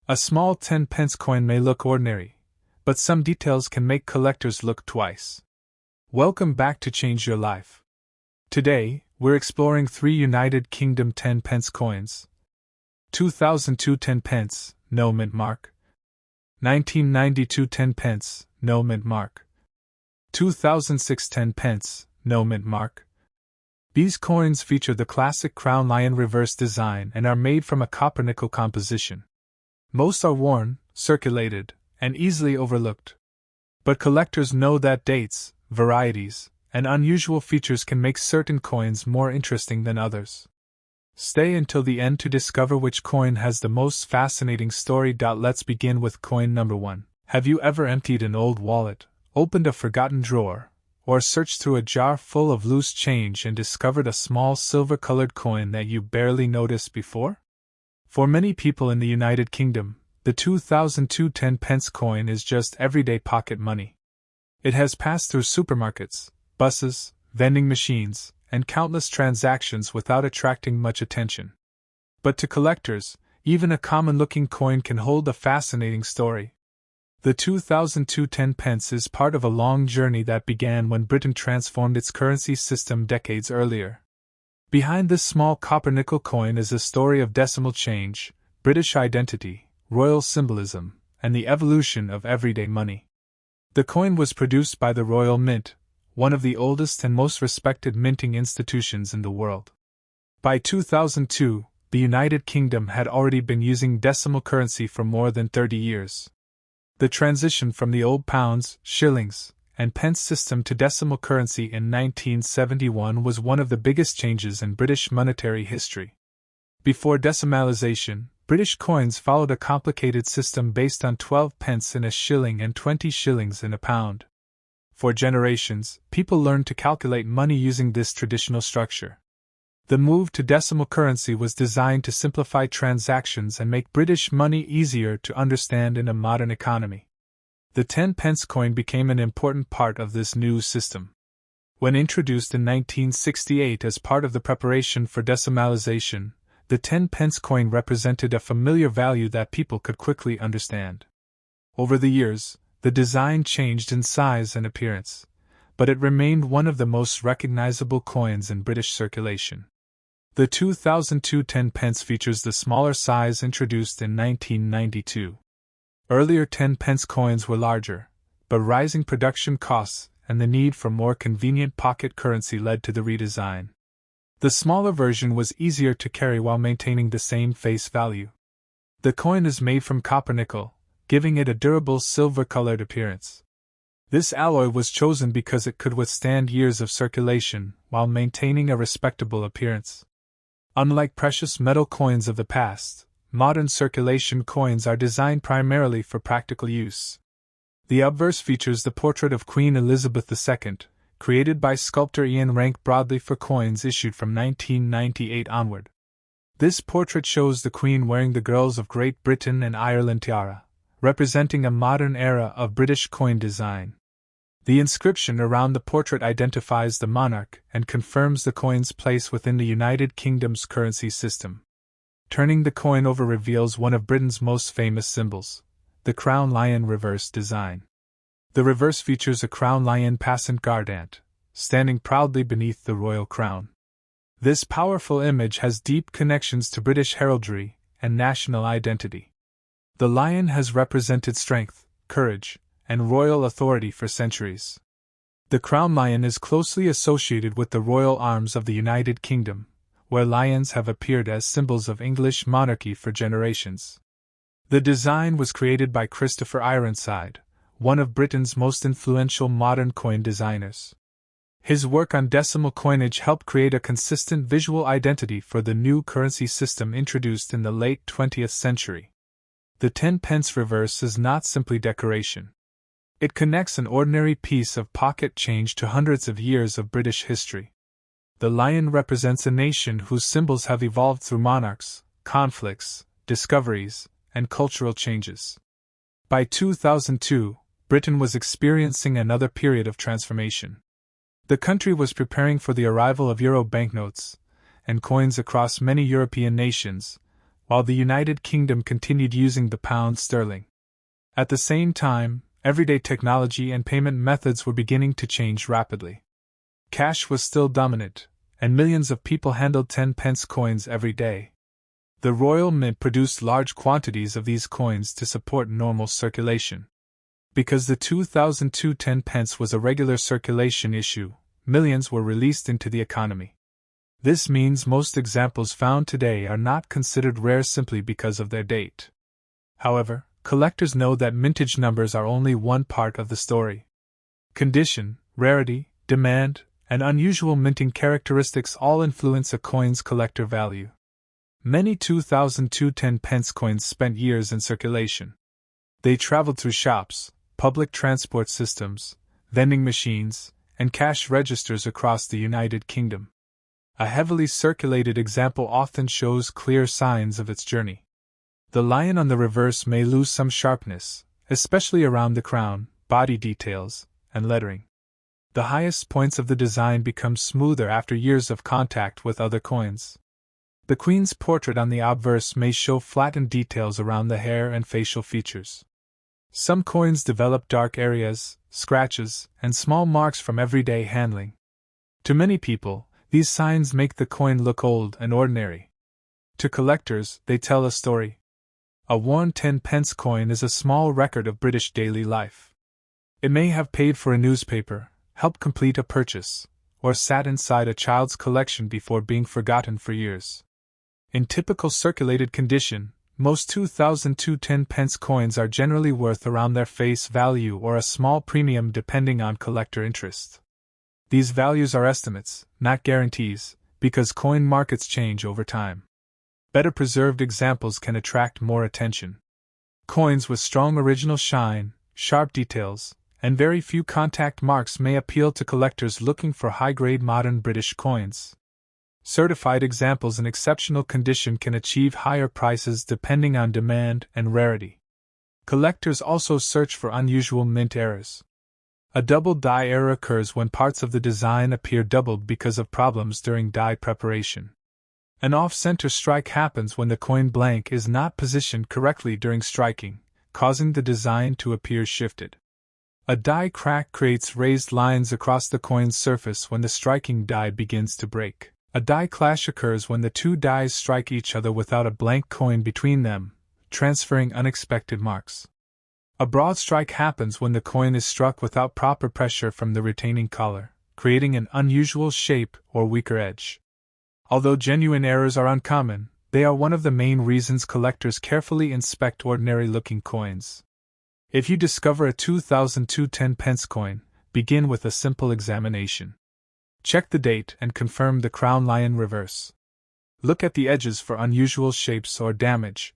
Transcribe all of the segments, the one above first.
A small 10-pence coin may look ordinary, but some details can make collectors look twice. Welcome back to Change Your Life. Today, we're exploring 3 United Kingdom 10-pence coins. 2002 10 pence, no mint mark. 1992 10 pence, no mint mark. 2006 10 pence, no mint mark. These coins feature the classic crown lion reverse design and are made from a copper-nickel composition. Most are worn, circulated, and easily overlooked. But collectors know that dates, varieties, and unusual features can make certain coins more interesting than others. Stay until the end to discover which coin has the most fascinating story. Let's begin with coin number 1. Have you ever emptied an old wallet, opened a forgotten drawer, or searched through a jar full of loose change and discovered a small silver-colored coin that you barely noticed before? For many people in the United Kingdom, the 2002 10-pence coin is just everyday pocket money. It has passed through supermarkets, buses, vending machines, and countless transactions without attracting much attention. But to collectors, even a common-looking coin can hold a fascinating story. The 2002 10-pence is part of a long journey that began when Britain transformed its currency system decades earlier. Behind this small copper-nickel coin is a story of decimal change, British identity, royal symbolism, and the evolution of everyday money. The coin was produced by the Royal Mint, one of the oldest and most respected minting institutions in the world. By 2002, the United Kingdom had already been using decimal currency for more than 30 years. The transition from the old pounds, shillings, and pence system to decimal currency in 1971 was one of the biggest changes in British monetary history. Before decimalisation, British coins followed a complicated system based on 12 pence in a shilling and 20 shillings in a pound. For generations, people learned to calculate money using this traditional structure. The move to decimal currency was designed to simplify transactions and make British money easier to understand in a modern economy. The 10-pence coin became an important part of this new system. When introduced in 1968 as part of the preparation for decimalisation, the 10-pence coin represented a familiar value that people could quickly understand. Over the years, the design changed in size and appearance, but it remained one of the most recognizable coins in British circulation. The 2002 10-pence features the smaller size introduced in 1992. Earlier 10-pence coins were larger, but rising production costs and the need for more convenient pocket currency led to the redesign. The smaller version was easier to carry while maintaining the same face value. The coin is made from copper-nickel, giving it a durable silver-colored appearance. This alloy was chosen because it could withstand years of circulation while maintaining a respectable appearance. Unlike precious metal coins of the past, modern circulation coins are designed primarily for practical use. The obverse features the portrait of Queen Elizabeth II, created by sculptor Ian Rank broadly for coins issued from 1998 onward. This portrait shows the Queen wearing the Girls of Great Britain and Ireland tiara, representing a modern era of British coin design. The inscription around the portrait identifies the monarch and confirms the coin's place within the United Kingdom's currency system. Turning the coin over reveals one of Britain's most famous symbols, the crown lion reverse design. The reverse features a crown lion passant guardant, standing proudly beneath the royal crown. This powerful image has deep connections to British heraldry and national identity. The lion has represented strength, courage, and royal authority for centuries. The crown lion is closely associated with the royal arms of the United Kingdom, where lions have appeared as symbols of English monarchy for generations. The design was created by Christopher Ironside, one of Britain's most influential modern coin designers. His work on decimal coinage helped create a consistent visual identity for the new currency system introduced in the late 20th century. The 10-pence reverse is not simply decoration. It connects an ordinary piece of pocket change to hundreds of years of British history. The lion represents a nation whose symbols have evolved through monarchs, conflicts, discoveries, and cultural changes. By 2002, Britain was experiencing another period of transformation. The country was preparing for the arrival of euro banknotes and coins across many European nations, while the United Kingdom continued using the pound sterling. At the same time, everyday technology and payment methods were beginning to change rapidly. Cash was still dominant, and millions of people handled 10-pence coins every day. The Royal Mint produced large quantities of these coins to support normal circulation. Because the 2002 10-pence was a regular circulation issue, millions were released into the economy. This means most examples found today are not considered rare simply because of their date. However, collectors know that mintage numbers are only one part of the story. Condition, rarity, demand, and unusual minting characteristics all influence a coin's collector value. Many 2002 10-pence coins spent years in circulation. They traveled through shops, public transport systems, vending machines, and cash registers across the United Kingdom. A heavily circulated example often shows clear signs of its journey. The lion on the reverse may lose some sharpness, especially around the crown, body details, and lettering. The highest points of the design become smoother after years of contact with other coins. The Queen's portrait on the obverse may show flattened details around the hair and facial features. Some coins develop dark areas, scratches, and small marks from everyday handling. To many people, these signs make the coin look old and ordinary. To collectors, they tell a story. A worn 10-pence coin is a small record of British daily life. It may have paid for a newspaper, helped complete a purchase, or sat inside a child's collection before being forgotten for years. In typical circulated condition, most 2002 10-pence coins are generally worth around their face value or a small premium depending on collector interest. These values are estimates, not guarantees, because coin markets change over time. Better preserved examples can attract more attention. Coins with strong original shine, sharp details, and very few contact marks may appeal to collectors looking for high-grade modern British coins. Certified examples in exceptional condition can achieve higher prices depending on demand and rarity. Collectors also search for unusual mint errors. A double die error occurs when parts of the design appear doubled because of problems during die preparation. An off-center strike happens when the coin blank is not positioned correctly during striking, causing the design to appear shifted. A die crack creates raised lines across the coin's surface when the striking die begins to break. A die clash occurs when the two dies strike each other without a blank coin between them, transferring unexpected marks. A broad strike happens when the coin is struck without proper pressure from the retaining collar, creating an unusual shape or weaker edge. Although genuine errors are uncommon, they are one of the main reasons collectors carefully inspect ordinary-looking coins. If you discover a 2002 10-pence coin, begin with a simple examination. Check the date and confirm the crown lion reverse. Look at the edges for unusual shapes or damage.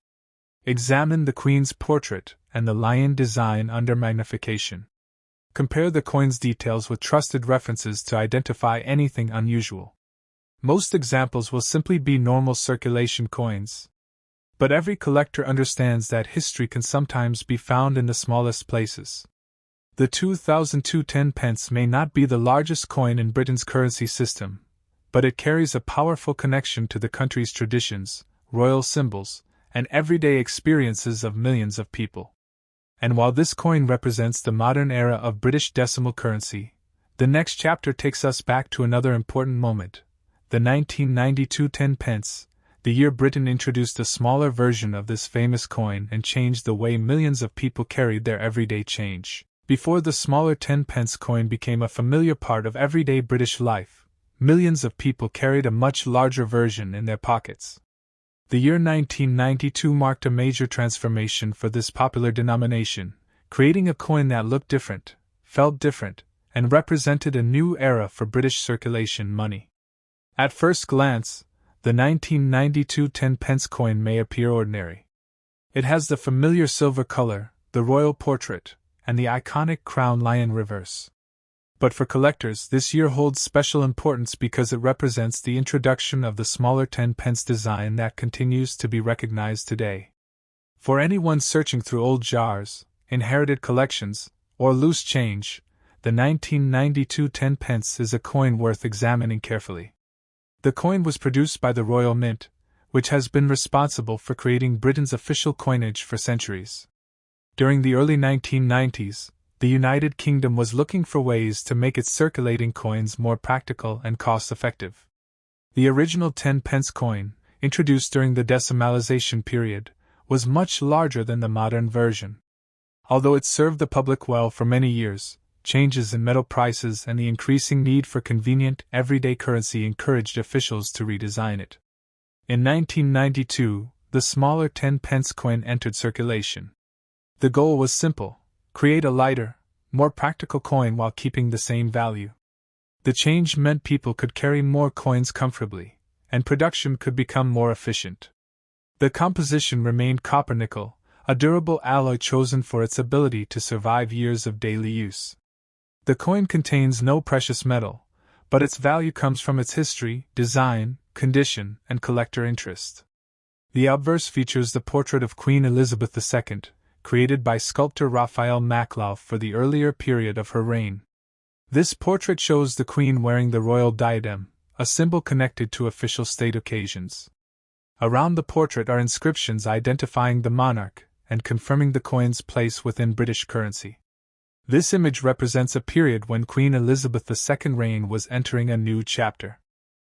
Examine the Queen's portrait and the lion design under magnification. Compare the coin's details with trusted references to identify anything unusual. Most examples will simply be normal circulation coins. But every collector understands that history can sometimes be found in the smallest places. The 2002 10-pence may not be the largest coin in Britain's currency system, but it carries a powerful connection to the country's traditions, royal symbols, and everyday experiences of millions of people. And while this coin represents the modern era of British decimal currency, the next chapter takes us back to another important moment, the 1992 10-pence, the year Britain introduced a smaller version of this famous coin and changed the way millions of people carried their everyday change. Before the smaller 10-pence coin became a familiar part of everyday British life, millions of people carried a much larger version in their pockets. The year 1992 marked a major transformation for this popular denomination, creating a coin that looked different, felt different, and represented a new era for British circulation money. At first glance, the 1992 10-pence coin may appear ordinary. It has the familiar silver color, the royal portrait, and the iconic crown lion reverse. But for collectors, this year holds special importance because it represents the introduction of the smaller 10-pence design that continues to be recognized today. For anyone searching through old jars, inherited collections, or loose change, the 1992 10-pence is a coin worth examining carefully. The coin was produced by the Royal Mint, which has been responsible for creating Britain's official coinage for centuries. During the early 1990s, the United Kingdom was looking for ways to make its circulating coins more practical and cost-effective. The original 10 pence coin, introduced during the decimalisation period, was much larger than the modern version. Although it served the public well for many years, changes in metal prices and the increasing need for convenient, everyday currency encouraged officials to redesign it. In 1992, the smaller 10 pence coin entered circulation. The goal was simple: create a lighter, more practical coin while keeping the same value. The change meant people could carry more coins comfortably, and production could become more efficient. The composition remained copper-nickel, a durable alloy chosen for its ability to survive years of daily use. The coin contains no precious metal, but its value comes from its history, design, condition, and collector interest. The obverse features the portrait of Queen Elizabeth II, created by sculptor Raphael Maklauf for the earlier period of her reign. This portrait shows the Queen wearing the royal diadem, a symbol connected to official state occasions. Around the portrait are inscriptions identifying the monarch and confirming the coin's place within British currency. This image represents a period when Queen Elizabeth II's reign was entering a new chapter.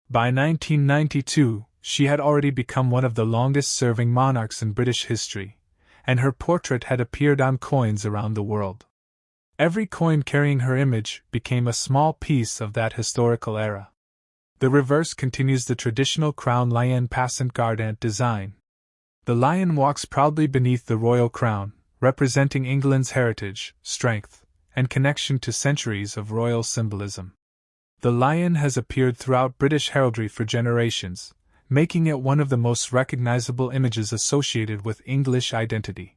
By 1992, she had already become one of the longest-serving monarchs in British history, and her portrait had appeared on coins around the world. Every coin carrying her image became a small piece of that historical era. The reverse continues the traditional crown lion passant gardant design. The lion walks proudly beneath the royal crown, representing England's heritage, strength, and connection to centuries of royal symbolism. The lion has appeared throughout British heraldry for generations, making it one of the most recognizable images associated with English identity.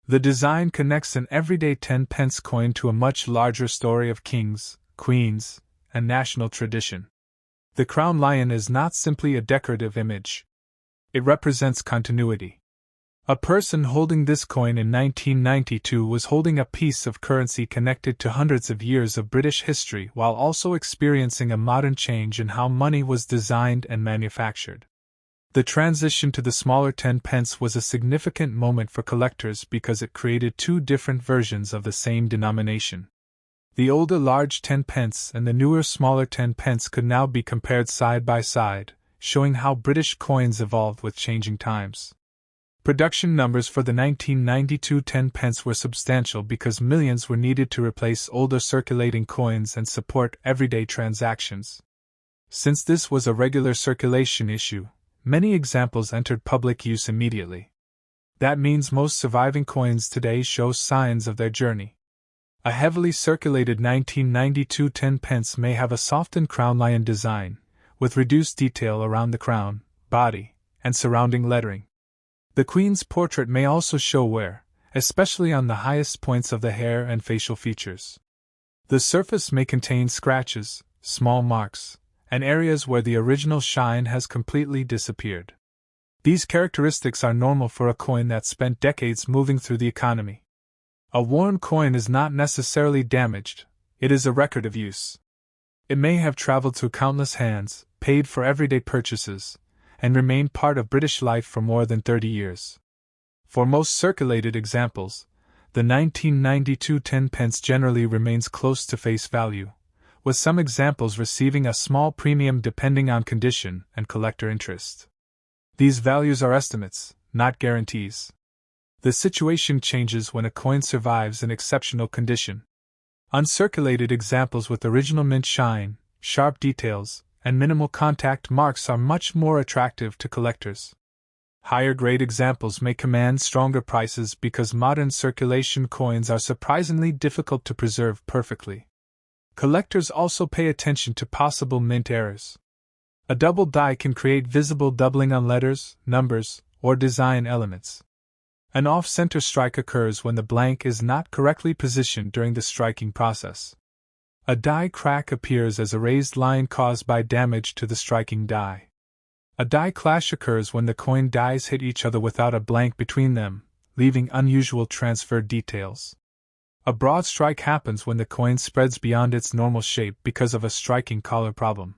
The design connects an everyday 10 pence coin to a much larger story of kings, queens, and national tradition. The crown lion is not simply a decorative image. It represents continuity. A person holding this coin in 1992 was holding a piece of currency connected to hundreds of years of British history while also experiencing a modern change in how money was designed and manufactured. The transition to the smaller 10 pence was a significant moment for collectors because it created two different versions of the same denomination. The older large 10 pence and the newer smaller 10 pence could now be compared side by side, showing how British coins evolved with changing times. Production numbers for the 1992 10 pence were substantial because millions were needed to replace older circulating coins and support everyday transactions. Since this was a regular circulation issue, many examples entered public use immediately. That means most surviving coins today show signs of their journey. A heavily circulated 1992 10 pence may have a softened crown lion design, with reduced detail around the crown, body, and surrounding lettering. The Queen's portrait may also show wear, especially on the highest points of the hair and facial features. The surface may contain scratches, small marks, and areas where the original shine has completely disappeared. These characteristics are normal for a coin that spent decades moving through the economy. A worn coin is not necessarily damaged, it is a record of use. It may have traveled through countless hands, paid for everyday purchases, and remained part of British life for more than 30 years. For most circulated examples, the 1992 10 pence generally remains close to face value, with some examples receiving a small premium depending on condition and collector interest. These values are estimates, not guarantees. The situation changes when a coin survives in exceptional condition. Uncirculated examples with original mint shine, sharp details, and minimal contact marks are much more attractive to collectors. Higher-grade examples may command stronger prices because modern circulation coins are surprisingly difficult to preserve perfectly. Collectors also pay attention to possible mint errors. A double die can create visible doubling on letters, numbers, or design elements. An off-center strike occurs when the blank is not correctly positioned during the striking process. A die crack appears as a raised line caused by damage to the striking die. A die clash occurs when the coin dies hit each other without a blank between them, leaving unusual transfer details. A broad strike happens when the coin spreads beyond its normal shape because of a striking collar problem.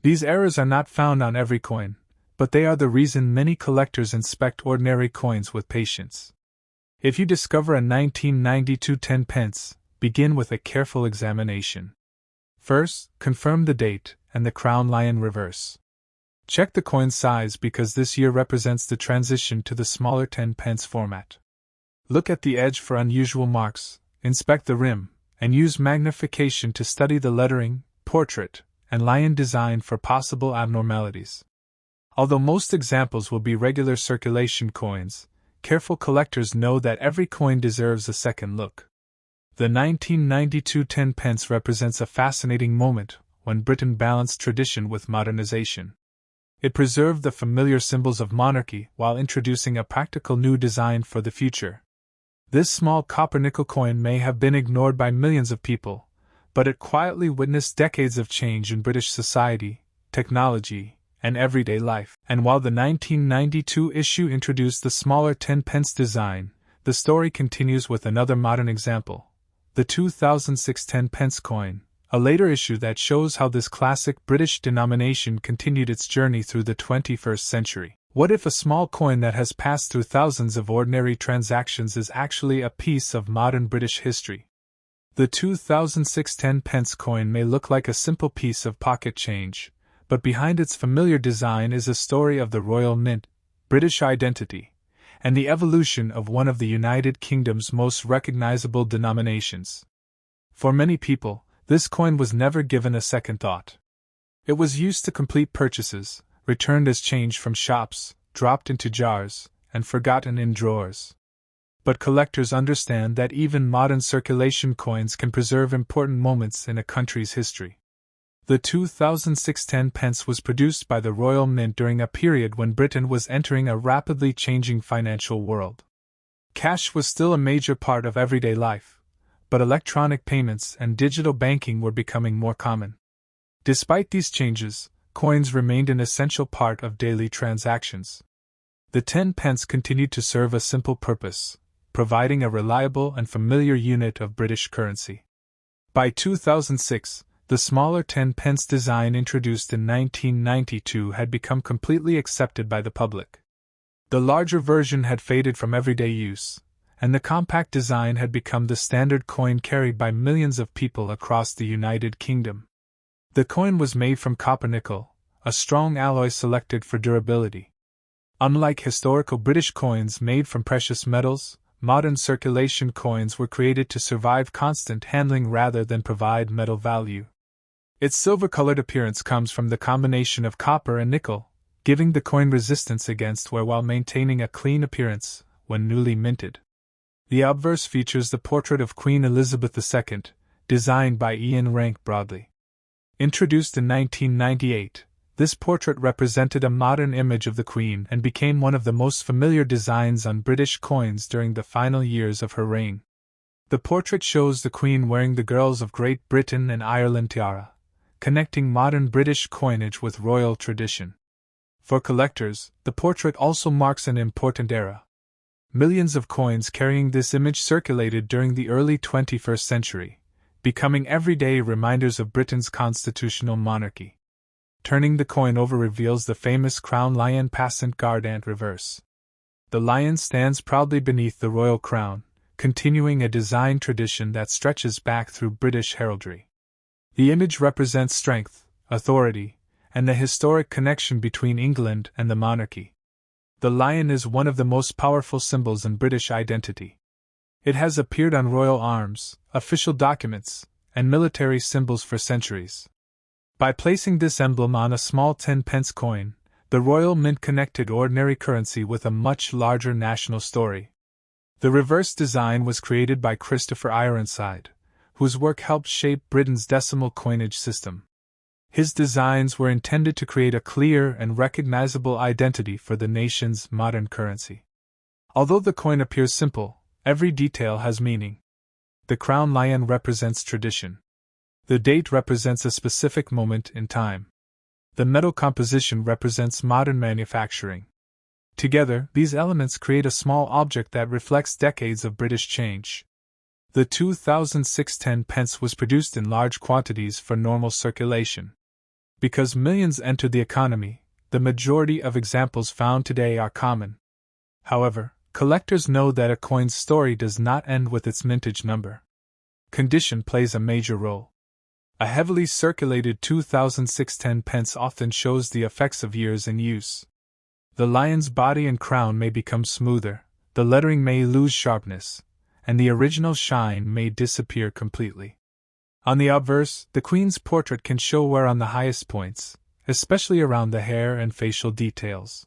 These errors are not found on every coin, but they are the reason many collectors inspect ordinary coins with patience. If you discover a 1992 10 pence, begin with a careful examination. First, confirm the date and the crown lion reverse. Check the coin size because this year represents the transition to the smaller 10 pence format. Look at the edge for unusual marks, inspect the rim, and use magnification to study the lettering, portrait, and lion design for possible abnormalities. Although most examples will be regular circulation coins, careful collectors know that every coin deserves a second look. The 1992 10 pence represents a fascinating moment when Britain balanced tradition with modernization. It preserved the familiar symbols of monarchy while introducing a practical new design for the future. This small copper-nickel coin may have been ignored by millions of people, but it quietly witnessed decades of change in British society, technology, and everyday life. And while the 1992 issue introduced the smaller 10 pence design, the story continues with another modern example, the 2006 10 pence coin, a later issue that shows how this classic British denomination continued its journey through the 21st century. What if a small coin that has passed through thousands of ordinary transactions is actually a piece of modern British history? The 2006 10 pence coin may look like a simple piece of pocket change, but behind its familiar design is a story of the Royal Mint, British identity, and the evolution of one of the United Kingdom's most recognizable denominations. For many people, this coin was never given a second thought. It was used to complete purchases, returned as change from shops, dropped into jars, and forgotten in drawers. But collectors understand that even modern circulation coins can preserve important moments in a country's history. The 2006 10 pence was produced by the Royal Mint during a period when Britain was entering a rapidly changing financial world. Cash was still a major part of everyday life, but electronic payments and digital banking were becoming more common. Despite these changes, coins remained an essential part of daily transactions. The 10 pence continued to serve a simple purpose, providing a reliable and familiar unit of British currency. By 2006, the smaller 10 pence design introduced in 1992 had become completely accepted by the public. The larger version had faded from everyday use, and the compact design had become the standard coin carried by millions of people across the United Kingdom. The coin was made from copper-nickel, a strong alloy selected for durability. Unlike historical British coins made from precious metals, modern circulation coins were created to survive constant handling rather than provide metal value. Its silver-colored appearance comes from the combination of copper and nickel, giving the coin resistance against wear while maintaining a clean appearance when newly minted. The obverse features the portrait of Queen Elizabeth II, designed by Ian Rank Broadley. Introduced in 1998, this portrait represented a modern image of the Queen and became one of the most familiar designs on British coins during the final years of her reign. The portrait shows the Queen wearing the Girls of Great Britain and Ireland tiara, connecting modern British coinage with royal tradition. For collectors, the portrait also marks an important era. Millions of coins carrying this image circulated during the early 21st century, becoming everyday reminders of Britain's constitutional monarchy. Turning the coin over reveals the famous crown lion passant gardant reverse. The lion stands proudly beneath the royal crown, continuing a design tradition that stretches back through British heraldry. The image represents strength, authority, and the historic connection between England and the monarchy. The lion is one of the most powerful symbols in British identity. It has appeared on royal arms, official documents, and military symbols for centuries. By placing this emblem on a small 10 pence coin, the Royal Mint connected ordinary currency with a much larger national story. The reverse design was created by Christopher Ironside, whose work helped shape Britain's decimal coinage system. His designs were intended to create a clear and recognizable identity for the nation's modern currency. Although the coin appears simple, every detail has meaning. The crown lion represents tradition. The date represents a specific moment in time. The metal composition represents modern manufacturing. Together, these elements create a small object that reflects decades of British change. The 2006 10 pence was produced in large quantities for normal circulation. Because millions entered the economy, the majority of examples found today are common. However, collectors know that a coin's story does not end with its mintage number. Condition plays a major role. A heavily circulated 2006 10 pence often shows the effects of years in use. The lion's body and crown may become smoother, the lettering may lose sharpness, and the original shine may disappear completely. On the obverse, the queen's portrait can show wear on the highest points, especially around the hair and facial details.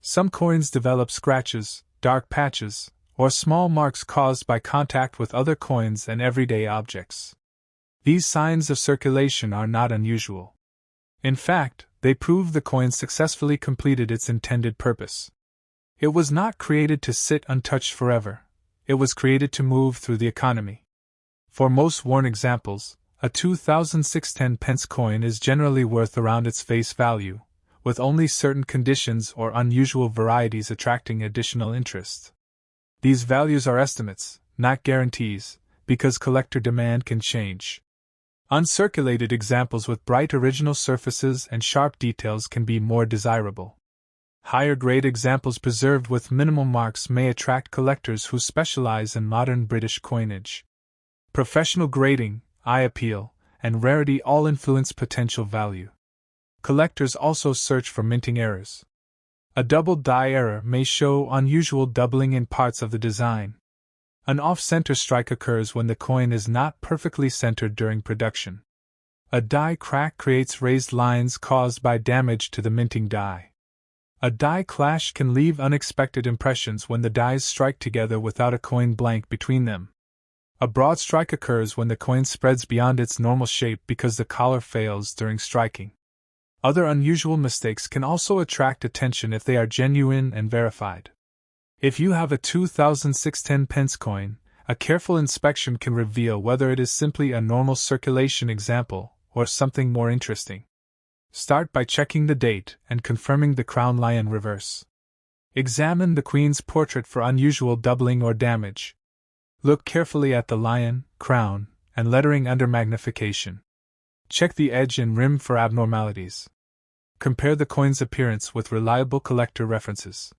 Some coins develop scratches, dark patches, or small marks caused by contact with other coins and everyday objects. These signs of circulation are not unusual. In fact, they prove the coin successfully completed its intended purpose. It was not created to sit untouched forever, it was created to move through the economy. For most worn examples, a 2006 10 pence coin is generally worth around its face value, with only certain conditions or unusual varieties attracting additional interest. These values are estimates, not guarantees, because collector demand can change. Uncirculated examples with bright original surfaces and sharp details can be more desirable. Higher-grade examples preserved with minimal marks may attract collectors who specialize in modern British coinage. Professional grading, eye appeal, and rarity all influence potential value. Collectors also search for minting errors. A double die error may show unusual doubling in parts of the design. An off-center strike occurs when the coin is not perfectly centered during production. A die crack creates raised lines caused by damage to the minting die. A die clash can leave unexpected impressions when the dies strike together without a coin blank between them. A broad strike occurs when the coin spreads beyond its normal shape because the collar fails during striking. Other unusual mistakes can also attract attention if they are genuine and verified. If you have a 2006 10 pence coin, a careful inspection can reveal whether it is simply a normal circulation example or something more interesting. Start by checking the date and confirming the crown lion reverse. Examine the queen's portrait for unusual doubling or damage. Look carefully at the lion, crown, and lettering under magnification. Check the edge and rim for abnormalities. Compare the coin's appearance with reliable collector references.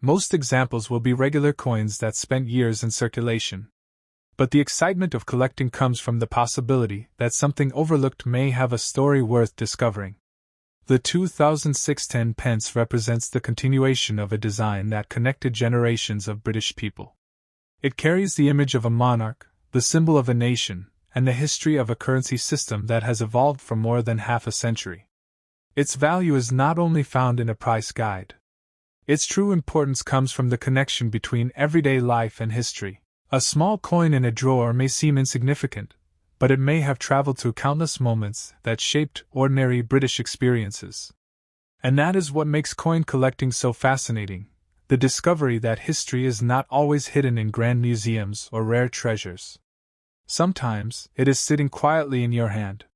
Most examples will be regular coins that spent years in circulation. But the excitement of collecting comes from the possibility that something overlooked may have a story worth discovering. The 2006 10 pence represents the continuation of a design that connected generations of British people. It carries the image of a monarch, the symbol of a nation, and the history of a currency system that has evolved for more than half a century. Its value is not only found in a price guide. Its true importance comes from the connection between everyday life and history. A small coin in a drawer may seem insignificant, but it may have traveled through countless moments that shaped ordinary British experiences. And that is what makes coin collecting so fascinating, the discovery that history is not always hidden in grand museums or rare treasures. Sometimes, it is sitting quietly in your hand,